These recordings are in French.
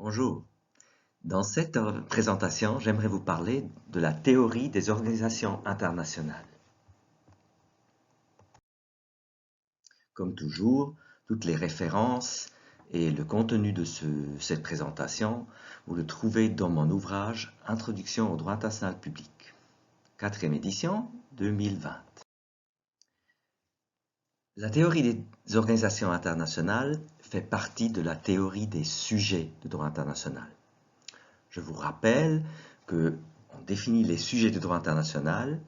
Bonjour. Dans cette présentation, j'aimerais vous parler de la théorie des organisations internationales. Comme toujours, toutes les références et le contenu de cette présentation, vous le trouvez dans mon ouvrage Introduction au droit international public, 4e édition 2020. La théorie des organisations internationales fait partie de la théorie des sujets de droit international. Je vous rappelle qu'on définit les sujets de droit international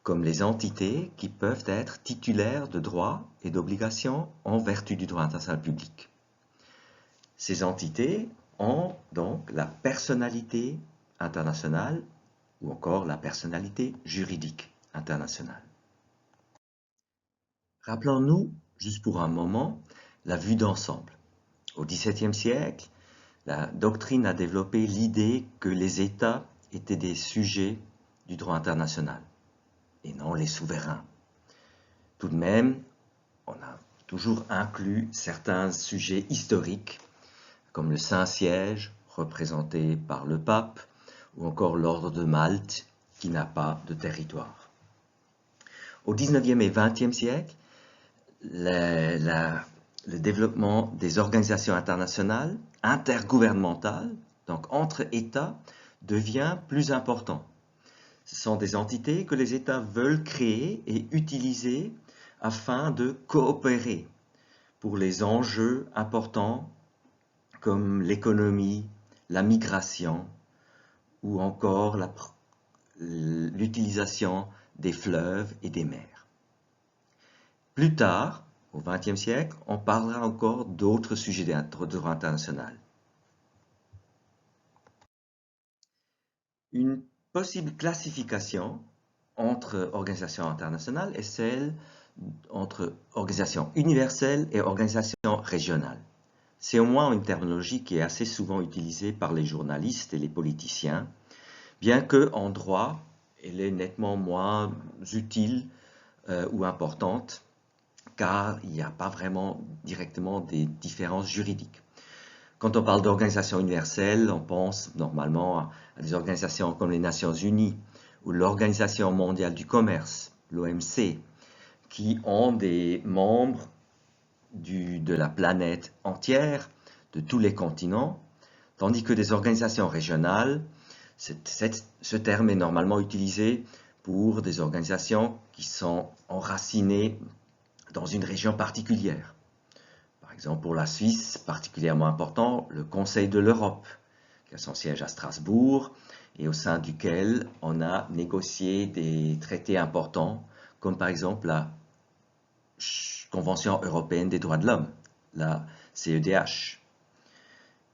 comme les entités qui peuvent être titulaires de droits et d'obligations en vertu du droit international public. Ces entités ont donc la personnalité internationale ou encore la personnalité juridique internationale. Rappelons-nous, juste pour un moment, la vue d'ensemble. Au XVIIe siècle, la doctrine a développé l'idée que les États étaient des sujets du droit international et non les souverains. Tout de même, on a toujours inclus certains sujets historiques comme le Saint-Siège représenté par le pape ou encore l'ordre de Malte qui n'a pas de territoire. Au XIXe et XXe siècle, le développement des organisations internationales, intergouvernementales, donc entre États, devient plus important. Ce sont des entités que les États veulent créer et utiliser afin de coopérer pour les enjeux importants comme l'économie, la migration ou encore l'utilisation des fleuves et des mers. Plus tard, au XXe siècle, on parlera encore d'autres sujets de droit international. Une possible classification entre organisations internationales est celle entre organisations universelles et organisations régionales. C'est au moins une terminologie qui est assez souvent utilisée par les journalistes et les politiciens, bien qu'en droit, elle est nettement moins utile ou importante, car il n'y a pas vraiment directement des différences juridiques. Quand on parle d'organisation universelle, on pense normalement à des organisations comme les Nations Unies ou l'Organisation mondiale du commerce, l'OMC, qui ont des membres de la planète entière, de tous les continents, tandis que des organisations régionales, ce terme est normalement utilisé pour des organisations qui sont enracinées dans une région particulière. Par exemple, pour la Suisse, particulièrement important, le Conseil de l'Europe, qui a son siège à Strasbourg et au sein duquel on a négocié des traités importants, comme par exemple la Convention européenne des droits de l'homme, la CEDH.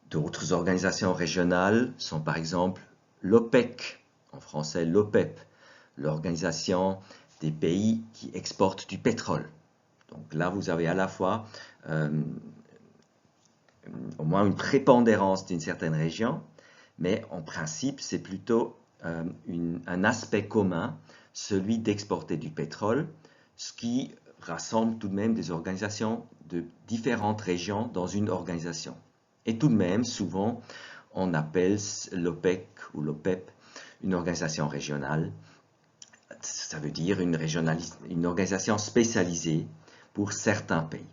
D'autres organisations régionales sont par exemple l'OPEC, en français l'OPEP, l'organisation des pays qui exportent du pétrole. Donc là, vous avez à la fois au moins une prépondérance d'une certaine région, mais en principe, c'est plutôt un aspect commun, celui d'exporter du pétrole, ce qui rassemble tout de même des organisations de différentes régions dans une organisation. Et tout de même, souvent, on appelle l'OPEC ou l'OPEP une organisation régionale. Ça veut dire une organisation spécialisée pour certains pays.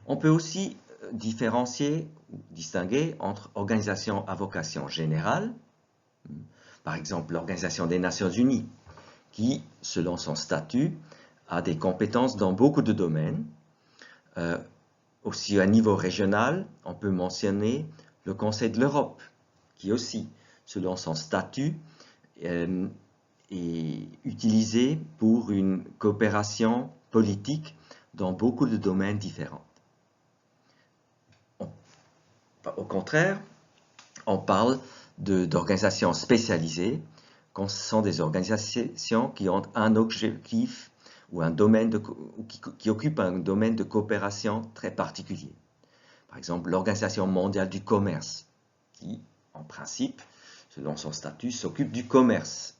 On peut aussi différencier ou distinguer entre organisations à vocation générale, par exemple l'Organisation des Nations Unies, qui, selon son statut, a des compétences dans beaucoup de domaines. Aussi à niveau régional, on peut mentionner le Conseil de l'Europe, qui aussi, selon son statut, est utilisé pour une coopération politique dans beaucoup de domaines différents. Au contraire, on parle d'organisations spécialisées, quand ce sont des organisations qui ont un objectif ou un domaine qui occupent un domaine de coopération très particulier. Par exemple, l'Organisation mondiale du commerce, qui, en principe, selon son statut, s'occupe du commerce.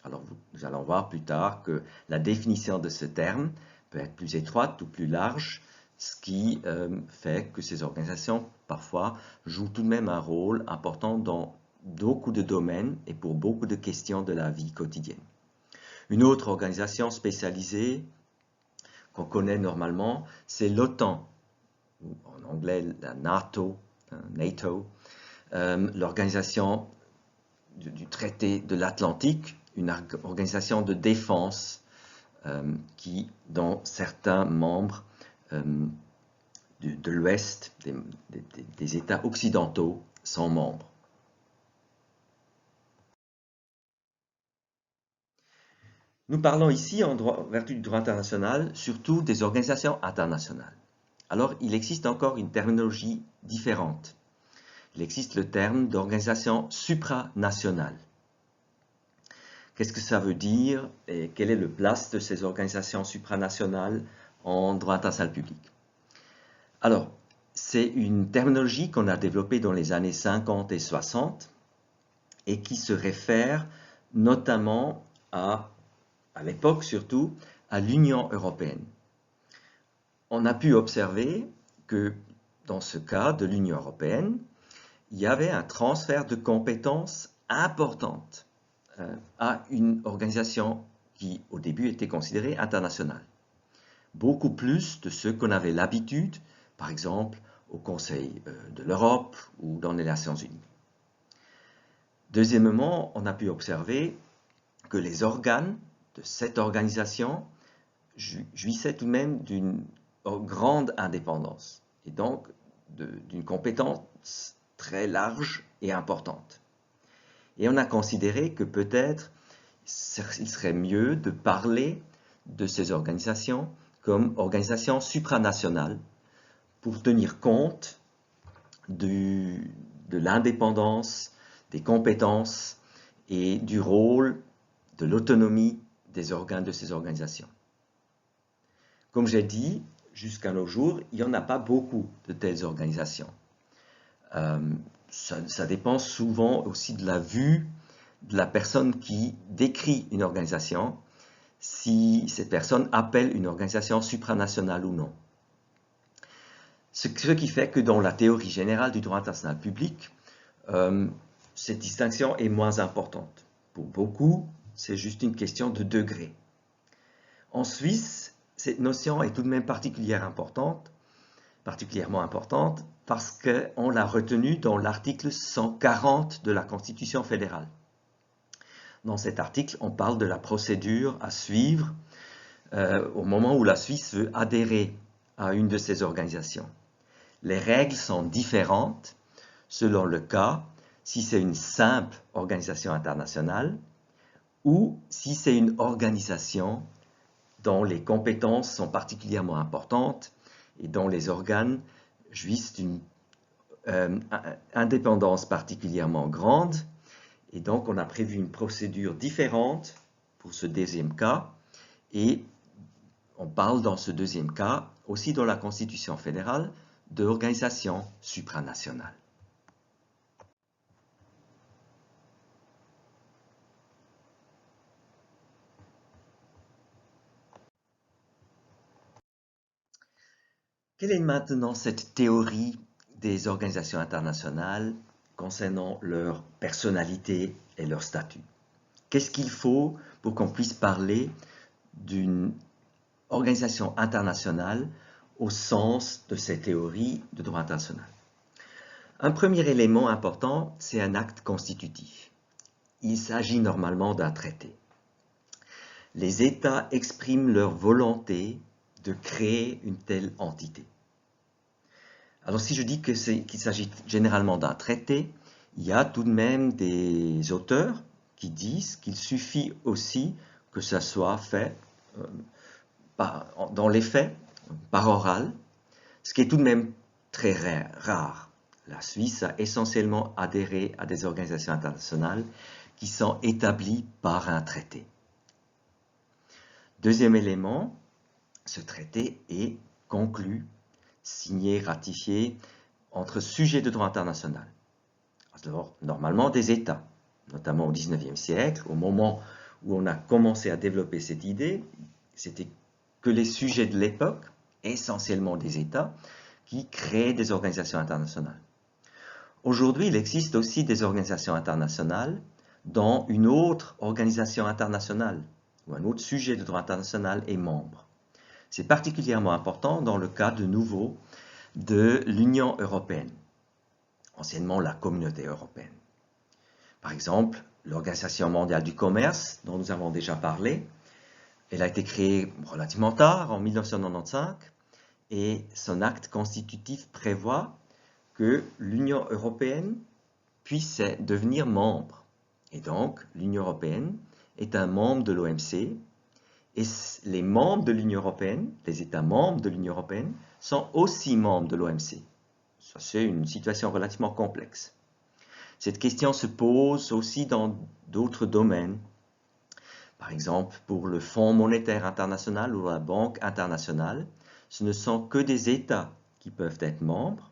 Alors, nous allons voir plus tard que la définition de ce terme peut être plus étroite ou plus large ce qui fait que ces organisations, parfois, jouent tout de même un rôle important dans beaucoup de domaines et pour beaucoup de questions de la vie quotidienne. Une autre organisation spécialisée qu'on connaît normalement, c'est l'OTAN, ou en anglais la NATO, l'organisation du traité de l'Atlantique, une organisation de défense dont certains membres de l'Ouest, des États occidentaux, sont membres. Nous parlons ici, en vertu du droit international, surtout des organisations internationales. Alors, il existe encore une terminologie différente. Il existe le terme d'organisation supranationale. Qu'est-ce que ça veut dire et quelle est la place de ces organisations supranationales en droit international public? Alors, c'est une terminologie qu'on a développée dans les années 50 et 60 et qui se réfère notamment à l'époque surtout, à l'Union européenne. On a pu observer que dans ce cas de l'Union européenne, il y avait un transfert de compétences importante à une organisation qui, au début, était considérée internationale. Beaucoup plus de ce qu'on avait l'habitude, par exemple, au Conseil de l'Europe ou dans les Nations Unies. Deuxièmement, on a pu observer que les organes de cette organisation jouissaient tout de même d'une grande indépendance et donc d'une compétence très large et importante. Et on a considéré que peut-être il serait mieux de parler de ces organisations comme organisations supranationales pour tenir compte de l'indépendance, des compétences et du rôle, de l'autonomie des organes de ces organisations. Comme j'ai dit, jusqu'à nos jours, il n'y en a pas beaucoup de telles organisations. Ça dépend souvent aussi de la vue de la personne qui décrit une organisation, si cette personne appelle une organisation supranationale ou non. Ce qui fait que dans la théorie générale du droit international public, cette distinction est moins importante. Pour beaucoup, c'est juste une question de degré. En Suisse, cette notion est tout de même particulièrement importante parce qu'on l'a retenue dans l'article 140 de la Constitution fédérale. Dans cet article, on parle de la procédure à suivre au moment où la Suisse veut adhérer à une de ces organisations. Les règles sont différentes selon le cas, si c'est une simple organisation internationale ou si c'est une organisation dont les compétences sont particulièrement importantes et dont les organes jouissent d'une indépendance particulièrement grande. Et donc, on a prévu une procédure différente pour ce deuxième cas. Et on parle dans ce deuxième cas, aussi dans la Constitution fédérale, d'organisation supranationale. Quelle est maintenant cette théorie des organisations internationales concernant leur personnalité et leur statut? Qu'est-ce qu'il faut pour qu'on puisse parler d'une organisation internationale au sens de ces théories de droit international? Un premier élément important, c'est un acte constitutif. Il s'agit normalement d'un traité. Les États expriment leur volonté de créer une telle entité. Alors si je dis qu'il s'agit généralement d'un traité, il y a tout de même des auteurs qui disent qu'il suffit aussi que ça soit fait dans les faits, par oral, ce qui est tout de même très rare. La Suisse a essentiellement adhéré à des organisations internationales qui sont établies par un traité. Deuxième élément, ce traité est conclu, signé, ratifié entre sujets de droit international. Alors, normalement des États, notamment au XIXe siècle, au moment où on a commencé à développer cette idée, c'était que les sujets de l'époque essentiellement des États, qui créent des organisations internationales. Aujourd'hui, il existe aussi des organisations internationales dont une autre organisation internationale ou un autre sujet de droit international est membre. C'est particulièrement important dans le cas de nouveau de l'Union européenne, anciennement la Communauté européenne. Par exemple, l'Organisation mondiale du commerce, dont nous avons déjà parlé, elle a été créée relativement tard, en 1995, et son acte constitutif prévoit que l'Union européenne puisse devenir membre. Et donc, l'Union européenne est un membre de l'OMC, et les membres de l'Union européenne, les États membres de l'Union européenne, sont aussi membres de l'OMC. Ça, c'est une situation relativement complexe. Cette question se pose aussi dans d'autres domaines. Par exemple, pour le Fonds monétaire international ou la Banque internationale, ce ne sont que des États qui peuvent être membres,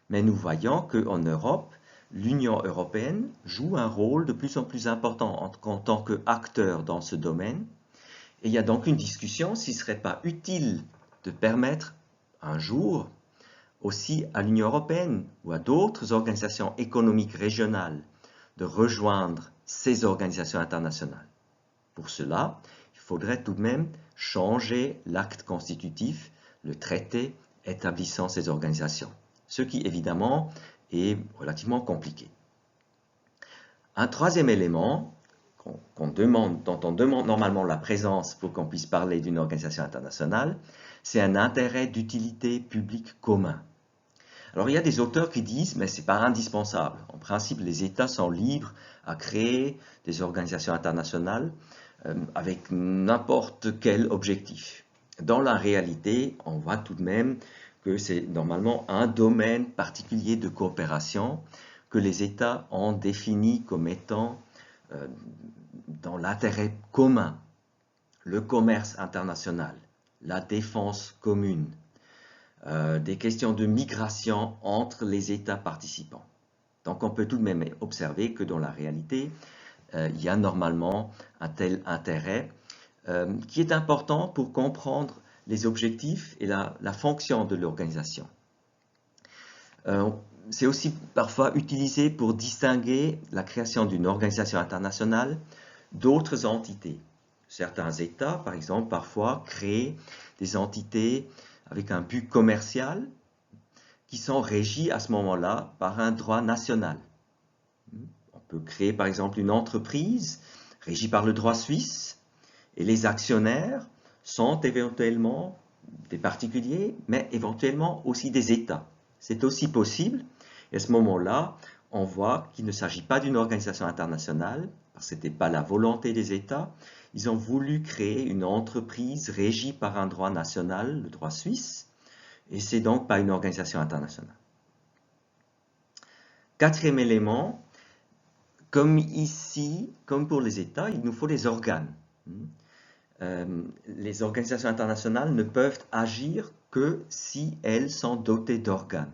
mais nous voyons qu'en Europe, l'Union européenne joue un rôle de plus en plus important en tant qu'acteur dans ce domaine. Et il y a donc une discussion s'il ne serait pas utile de permettre un jour aussi à l'Union européenne ou à d'autres organisations économiques régionales de rejoindre ces organisations internationales. Pour cela, il faudrait tout de même changer l'acte constitutif, le traité établissant ces organisations, ce qui évidemment est relativement compliqué. Un troisième élément dont on demande normalement la présence pour qu'on puisse parler d'une organisation internationale, c'est un intérêt d'utilité publique commun. Alors il y a des auteurs qui disent, mais ce n'est pas indispensable. En principe, les États sont libres à créer des organisations internationales avec n'importe quel objectif. Dans la réalité, on voit tout de même que c'est normalement un domaine particulier de coopération que les États ont défini comme étant dans l'intérêt commun, le commerce international, la défense commune, des questions de migration entre les États participants. Donc on peut tout de même observer que dans la réalité, il y a normalement un tel intérêt qui est important pour comprendre les objectifs et la fonction de l'organisation. C'est aussi parfois utilisé pour distinguer la création d'une organisation internationale d'autres entités. Certains États, par exemple, parfois créent des entités avec un but commercial qui sont régis à ce moment-là par un droit national. On peut créer par exemple une entreprise régie par le droit suisse et les actionnaires sont éventuellement des particuliers, mais éventuellement aussi des États. C'est aussi possible et à ce moment-là, on voit qu'il ne s'agit pas d'une organisation internationale parce que ce n'était pas la volonté des États. Ils ont voulu créer une entreprise régie par un droit national, le droit suisse, et c'est donc pas une organisation internationale. Quatrième élément, comme ici, comme pour les États, il nous faut des organes. Les organisations internationales ne peuvent agir que si elles sont dotées d'organes.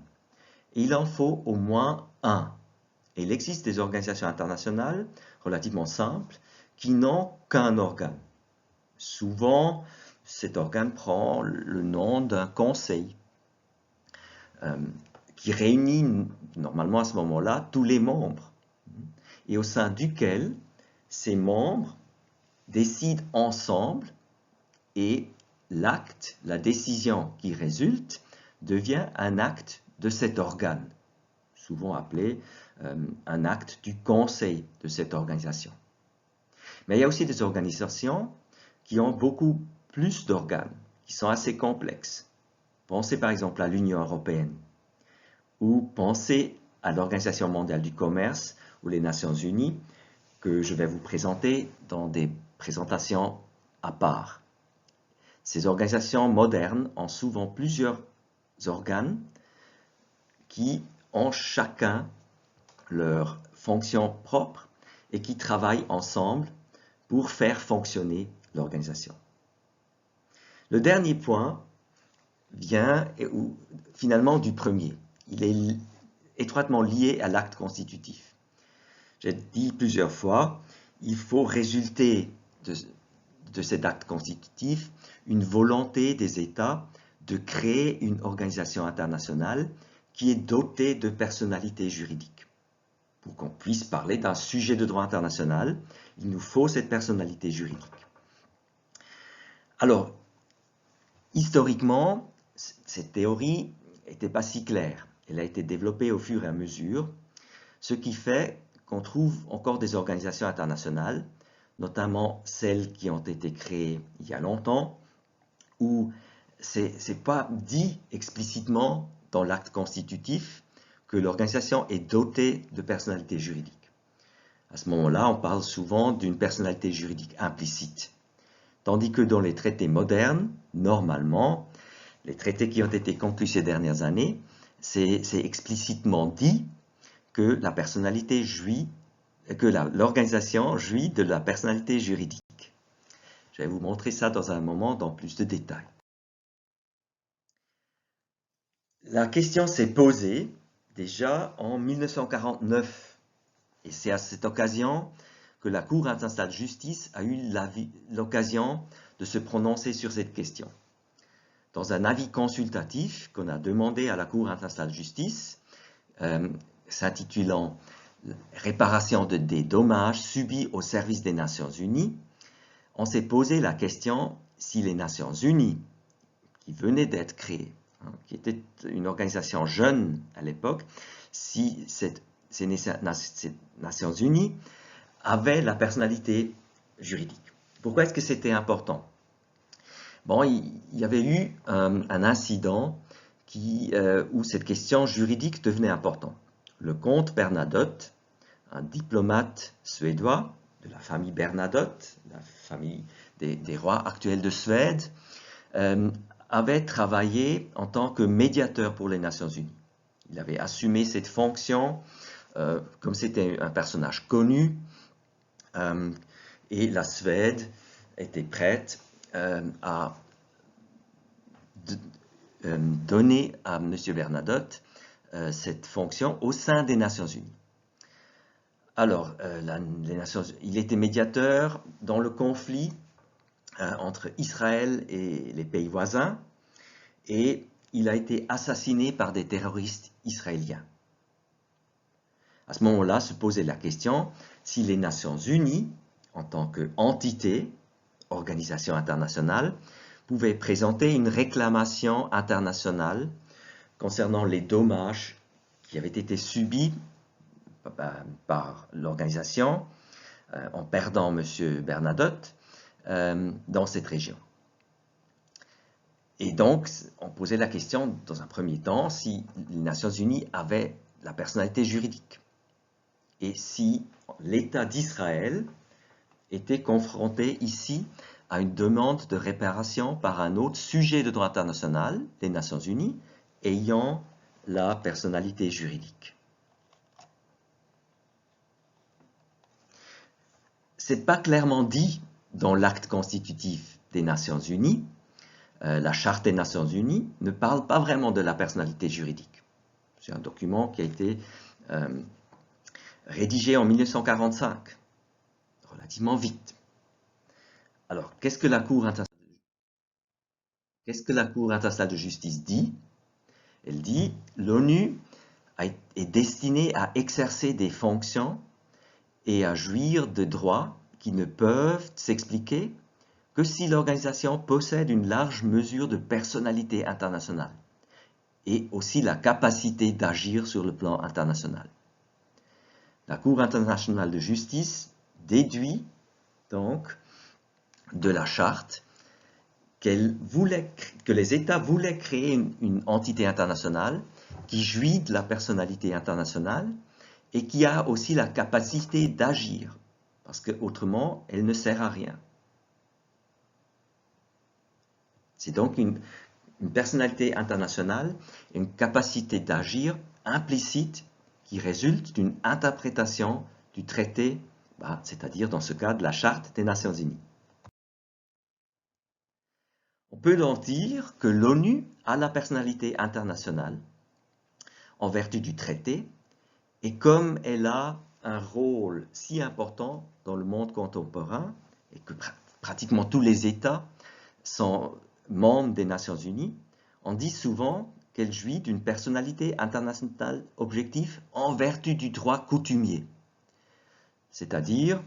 Il en faut au moins un. Et il existe des organisations internationales relativement simples qui n'ont qu'un organe. Souvent, cet organe prend le nom d'un conseil qui réunit normalement à ce moment-là tous les membres et au sein duquel ces membres décident ensemble et l'acte, la décision qui résulte devient un acte de cet organe, souvent appelé un acte du conseil de cette organisation. Mais il y a aussi des organisations qui ont beaucoup plus d'organes, qui sont assez complexes. Pensez par exemple à l'Union européenne, ou pensez à l'Organisation mondiale du commerce ou les Nations unies, que je vais vous présenter dans des présentations à part. Ces organisations modernes ont souvent plusieurs organes qui ont chacun leur fonction propre et qui travaillent ensemble pour faire fonctionner l'organisation. Le dernier point vient finalement du premier. Il est étroitement lié à l'acte constitutif. J'ai dit plusieurs fois, il faut résulter de cet acte constitutif une volonté des États de créer une organisation internationale qui est dotée de personnalité juridique. Pour qu'on puisse parler d'un sujet de droit international, il nous faut cette personnalité juridique. Alors, historiquement, cette théorie n'était pas si claire. Elle a été développée au fur et à mesure, ce qui fait qu'on trouve encore des organisations internationales, notamment celles qui ont été créées il y a longtemps, où ce n'est pas dit explicitement dans l'acte constitutif que l'organisation est dotée de personnalité juridique. À ce moment-là, on parle souvent d'une personnalité juridique implicite. Tandis que dans les traités modernes, normalement, les traités qui ont été conclus ces dernières années, c'est explicitement dit que la personnalité jouit, que l'organisation jouit de la personnalité juridique. Je vais vous montrer ça dans un moment dans plus de détails. La question s'est posée déjà en 1949 et c'est à cette occasion que la Cour internationale de justice a eu l'occasion de se prononcer sur cette question. Dans un avis consultatif qu'on a demandé à la Cour internationale de justice, s'intitulant « Réparation des dommages subis au service des Nations Unies », on s'est posé la question si les Nations Unies, qui venaient d'être créées, qui était une organisation jeune à l'époque, si ces Nations Unies avaient la personnalité juridique. Pourquoi est-ce que c'était important? Bon, il y avait eu un incident où cette question juridique devenait importante. Le comte Bernadotte, un diplomate suédois de la famille Bernadotte, la famille des rois actuels de Suède, avait travaillé en tant que médiateur pour les Nations Unies. Il avait assumé cette fonction comme c'était un personnage connu et la Suède était prête à donner à M. Bernadotte cette fonction au sein des Nations Unies. Alors, il était médiateur dans le conflit entre Israël et les pays voisins et il a été assassiné par des terroristes israéliens. À ce moment-là, se posait la question si les Nations Unies, en tant qu'entité, organisation internationale, pouvaient présenter une réclamation internationale concernant les dommages qui avaient été subis par l'organisation en perdant M. Bernadotte dans cette région. Et donc, on posait la question, dans un premier temps, si les Nations Unies avaient la personnalité juridique et si l'État d'Israël était confronté ici à une demande de réparation par un autre sujet de droit international, les Nations Unies, ayant la personnalité juridique. Ce n'est pas clairement dit dans l'acte constitutif des Nations Unies. La Charte des Nations Unies ne parle pas vraiment de la personnalité juridique. C'est un document qui a été rédigé en 1945, relativement vite. Alors, qu'est-ce que la Cour internationale de justice dit? Elle dit « l'ONU est destinée à exercer des fonctions et à jouir de droits qui ne peuvent s'expliquer que si l'organisation possède une large mesure de personnalité internationale et aussi la capacité d'agir sur le plan international. » La Cour internationale de justice déduit donc de la charte que les États voulaient créer une entité internationale qui jouit de la personnalité internationale et qui a aussi la capacité d'agir, parce qu'autrement, elle ne sert à rien. C'est donc une personnalité internationale et une capacité d'agir implicite qui résulte d'une interprétation du traité, c'est-à-dire dans ce cas de la Charte des Nations Unies. On peut donc dire que l'ONU a la personnalité internationale en vertu du traité et comme elle a un rôle si important dans le monde contemporain et que pratiquement tous les États sont membres des Nations Unies, on dit souvent qu'elle jouit d'une personnalité internationale objective en vertu du droit coutumier. C'est-à-dire,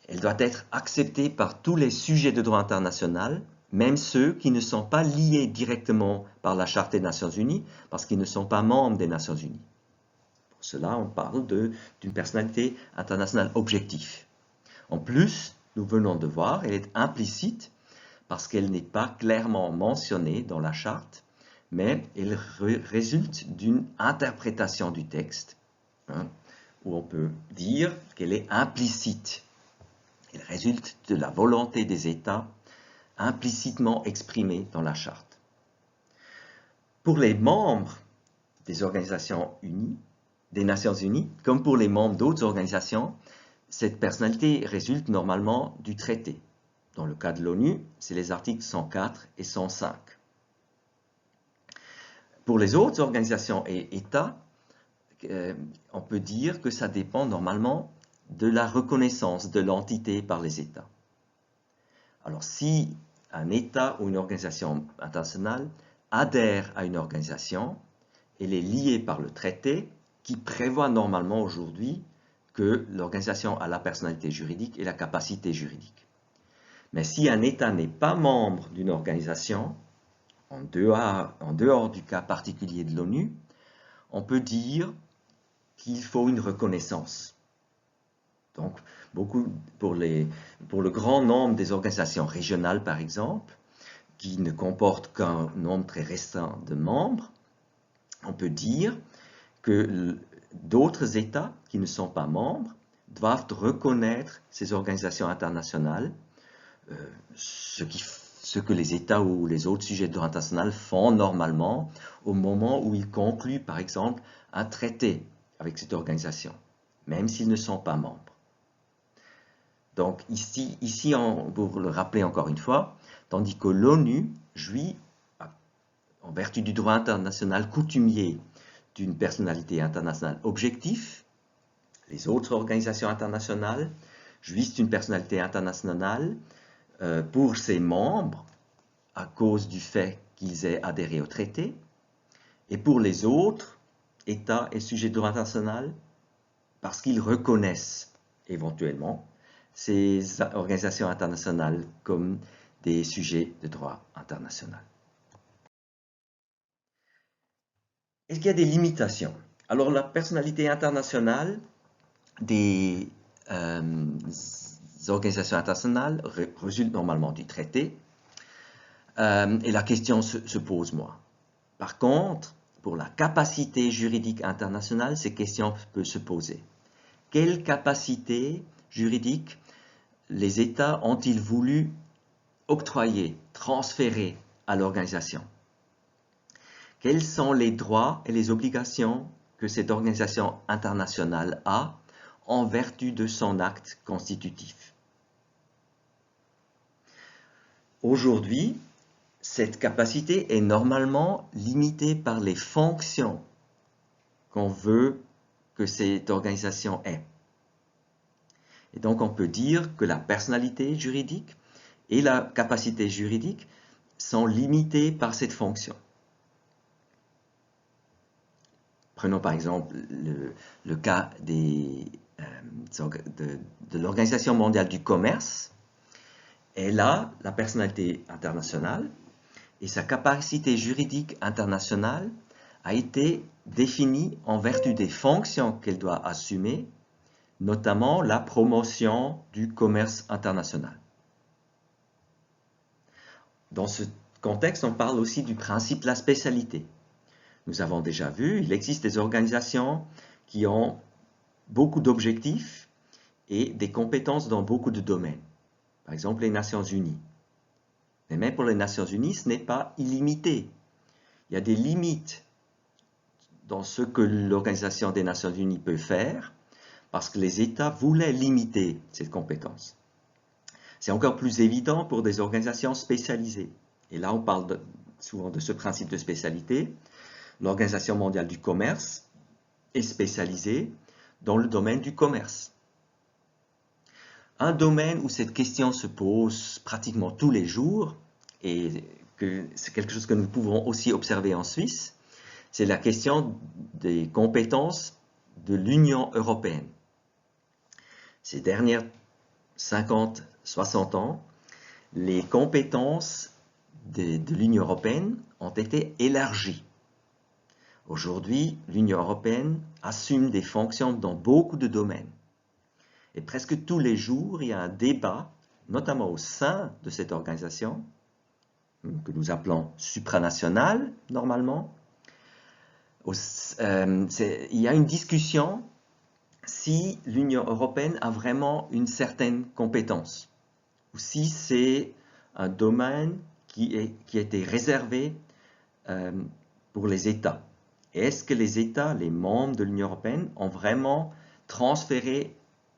elle doit être acceptée par tous les sujets de droit international, même ceux qui ne sont pas liés directement par la Charte des Nations Unies, parce qu'ils ne sont pas membres des Nations Unies. Pour cela, on parle d'une personnalité internationale objective. En plus, nous venons de voir, elle est implicite parce qu'elle n'est pas clairement mentionnée dans la Charte, mais elle résulte d'une interprétation du texte, où on peut dire qu'elle est implicite. Elle résulte de la volonté des États implicitement exprimée dans la Charte. Pour les membres des organisations unies, des Nations Unies, comme pour les membres d'autres organisations, cette personnalité résulte normalement du traité. Dans le cas de l'ONU, c'est les articles 104 et 105. Pour les autres organisations et États, on peut dire que ça dépend normalement de la reconnaissance de l'entité par les États. Alors, si un État ou une organisation internationale adhère à une organisation, elle est liée par le traité qui prévoit normalement aujourd'hui que l'organisation a la personnalité juridique et la capacité juridique. Mais si un État n'est pas membre d'une organisation, en dehors du cas particulier de l'ONU, on peut dire qu'il faut une reconnaissance. Donc, pour le grand nombre des organisations régionales, par exemple, qui ne comportent qu'un nombre très restreint de membres, on peut dire que d'autres États qui ne sont pas membres doivent reconnaître ces organisations internationales, ce que les États ou les autres sujets de droit international font normalement au moment où ils concluent, par exemple, un traité avec cette organisation, même s'ils ne sont pas membres. Donc ici pour le rappeler encore une fois, tandis que l'ONU jouit, en vertu du droit international coutumier, d'une personnalité internationale objective, les autres organisations internationales jouissent d'une personnalité internationale pour ses membres à cause du fait qu'ils aient adhéré au traité, et pour les autres États et sujets de droit international parce qu'ils reconnaissent éventuellement ces organisations internationales comme des sujets de droit international. Est-ce qu'il y a des limitations? Alors la personnalité internationale des organisations internationales résulte normalement du traité et la question se pose moins. Par contre, pour la capacité juridique internationale, ces questions peuvent se poser. Quelle capacité juridique les États ont-ils voulu octroyer, transférer à l'organisation? Quels sont les droits et les obligations que cette organisation internationale a en vertu de son acte constitutif? Aujourd'hui, cette capacité est normalement limitée par les fonctions qu'on veut que cette organisation ait. Et donc on peut dire que la personnalité juridique et la capacité juridique sont limitées par cette fonction. Prenons par exemple le cas de l'Organisation mondiale du commerce. Elle a la personnalité internationale et sa capacité juridique internationale a été définie en vertu des fonctions qu'elle doit assumer, notamment la promotion du commerce international. Dans ce contexte, on parle aussi du principe de la spécialité. Nous avons déjà vu, il existe des organisations qui ont beaucoup d'objectifs et des compétences dans beaucoup de domaines. Par exemple, les Nations Unies. Mais même pour les Nations Unies, ce n'est pas illimité. Il y a des limites dans ce que l'Organisation des Nations Unies peut faire parce que les États voulaient limiter cette compétence. C'est encore plus évident pour des organisations spécialisées. Et là, on parle souvent de ce principe de spécialité. L'Organisation mondiale du commerce est spécialisée dans le domaine du commerce. Un domaine où cette question se pose pratiquement tous les jours et c'est quelque chose que nous pouvons aussi observer en Suisse, c'est la question des compétences de l'Union européenne. Ces dernières 50, 60 ans, les compétences de l'Union européenne ont été élargies. Aujourd'hui, l'Union européenne assume des fonctions dans beaucoup de domaines. Et presque tous les jours, il y a un débat, notamment au sein de cette organisation, que nous appelons supranationale, normalement. Il y a une discussion si l'Union européenne a vraiment une certaine compétence, ou si c'est un domaine qui a été réservé pour les États. Est-ce que les États, les membres de l'Union européenne, ont vraiment transféré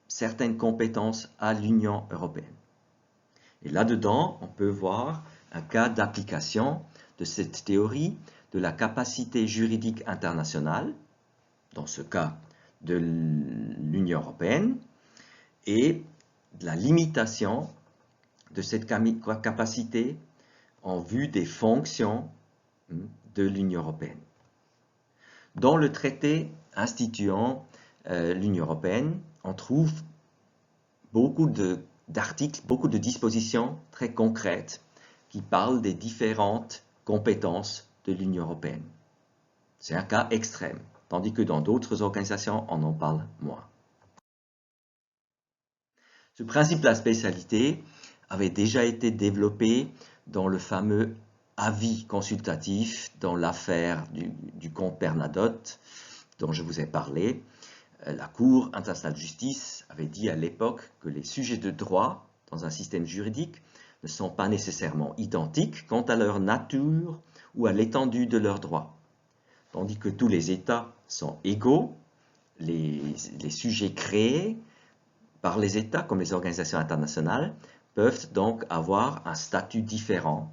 certaines compétences à l'Union européenne? Et là-dedans, on peut voir un cas d'application de cette théorie de la capacité juridique internationale, dans ce cas de l'Union européenne, et de la limitation de cette capacité en vue des fonctions de l'Union européenne. Dans le traité instituant l'Union européenne, on trouve beaucoup d'articles, beaucoup de dispositions très concrètes qui parlent des différentes compétences de l'Union européenne. C'est un cas extrême, tandis que dans d'autres organisations, on en parle moins. Ce principe de la spécialité avait déjà été développé dans le fameux avis consultatif dans l'affaire du comte Bernadotte dont je vous ai parlé. La Cour internationale de justice avait dit à l'époque que les sujets de droit dans un système juridique ne sont pas nécessairement identiques quant à leur nature ou à l'étendue de leurs droits. Tandis que tous les États sont égaux, les sujets créés par les États comme les organisations internationales peuvent donc avoir un statut différent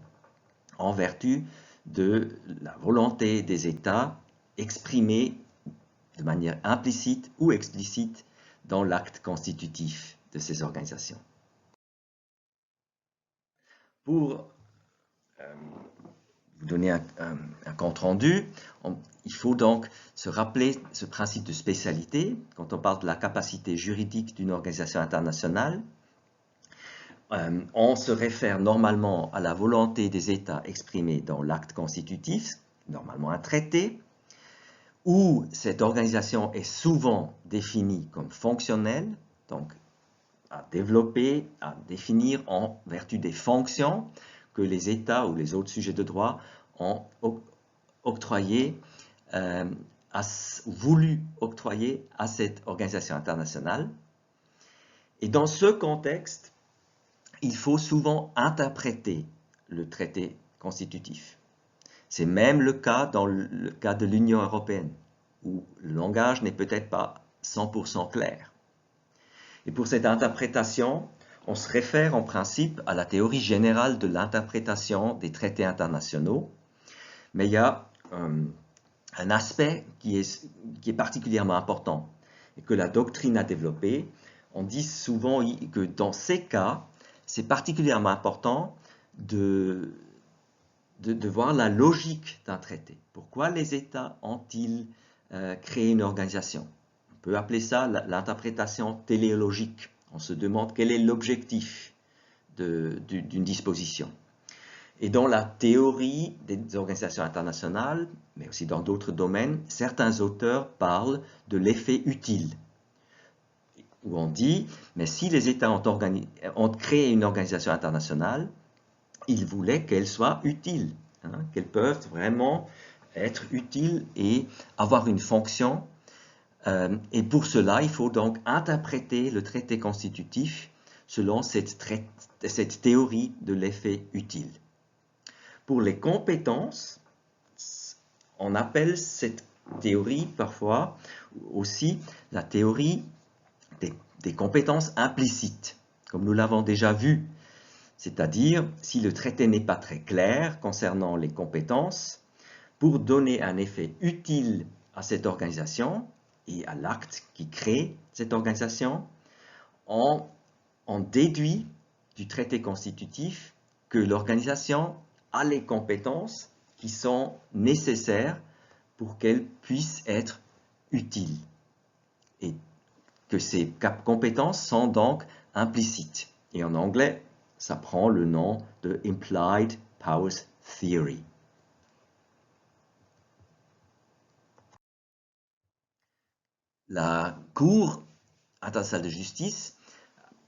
en vertu de la volonté des États exprimée de manière implicite ou explicite dans l'acte constitutif de ces organisations. Pour vous donner un compte-rendu, il faut donc se rappeler ce principe de spécialité. Quand on parle de la capacité juridique d'une organisation internationale, on se réfère normalement à la volonté des États exprimée dans l'acte constitutif, normalement un traité, où cette organisation est souvent définie comme fonctionnelle, donc à développer, à définir en vertu des fonctions que les États ou les autres sujets de droit ont octroyées, voulu octroyer à cette organisation internationale. Et dans ce contexte, il faut souvent interpréter le traité constitutif. C'est même le cas dans le cas de l'Union européenne, où le langage n'est peut-être pas 100% clair. Et pour cette interprétation, on se réfère en principe à la théorie générale de l'interprétation des traités internationaux, mais il y a un aspect qui est particulièrement important et que la doctrine a développé. On dit souvent que dans ces cas, c'est particulièrement important de voir la logique d'un traité. Pourquoi les États ont-ils créé une organisation? On peut appeler ça l'interprétation téléologique. On se demande quel est l'objectif d'une disposition. Et dans la théorie des organisations internationales, mais aussi dans d'autres domaines, certains auteurs parlent de l'effet utile, où on dit, mais si les États ont créé une organisation internationale, ils voulaient qu'elle soit utile, qu'elles peuvent vraiment être utiles et avoir une fonction. Et pour cela, il faut donc interpréter le traité constitutif selon cette théorie de l'effet utile. Pour les compétences, on appelle cette théorie parfois aussi la théorie des compétences implicites, comme nous l'avons déjà vu. C'est-à-dire, si le traité n'est pas très clair concernant les compétences, pour donner un effet utile à cette organisation et à l'acte qui crée cette organisation, on déduit du traité constitutif que l'organisation a les compétences qui sont nécessaires pour qu'elle puisse être utile. Et que ces compétences sont donc implicites. Et en anglais, ça prend le nom de Implied Powers Theory. La Cour internationale de justice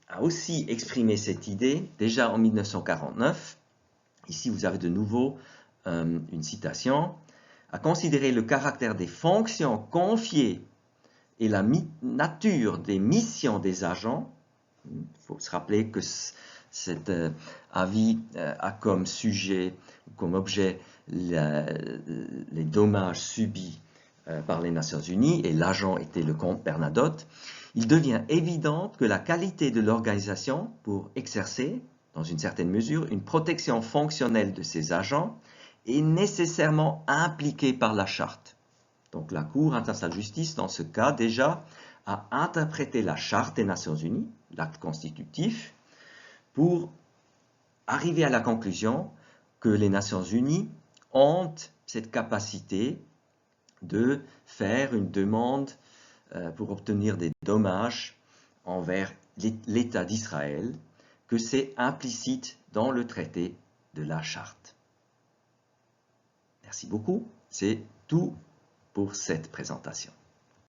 a aussi exprimé cette idée déjà en 1949. Ici, vous avez de nouveau une citation. A considérer le caractère des fonctions confiées et la nature des missions des agents. Il faut se rappeler que cet avis a comme sujet, comme objet, les dommages subis par les Nations Unies, et l'agent était le comte Bernadotte. Il devient évident que la qualité de l'organisation pour exercer, dans une certaine mesure, une protection fonctionnelle de ces agents est nécessairement impliquée par la charte. Donc la Cour internationale de justice, dans ce cas déjà, a interprété la charte des Nations Unies, l'acte constitutif, pour arriver à la conclusion que les Nations Unies ont cette capacité de faire une demande pour obtenir des dommages envers l'État d'Israël, que c'est implicite dans le traité de la charte. Merci beaucoup, c'est tout pour cette présentation.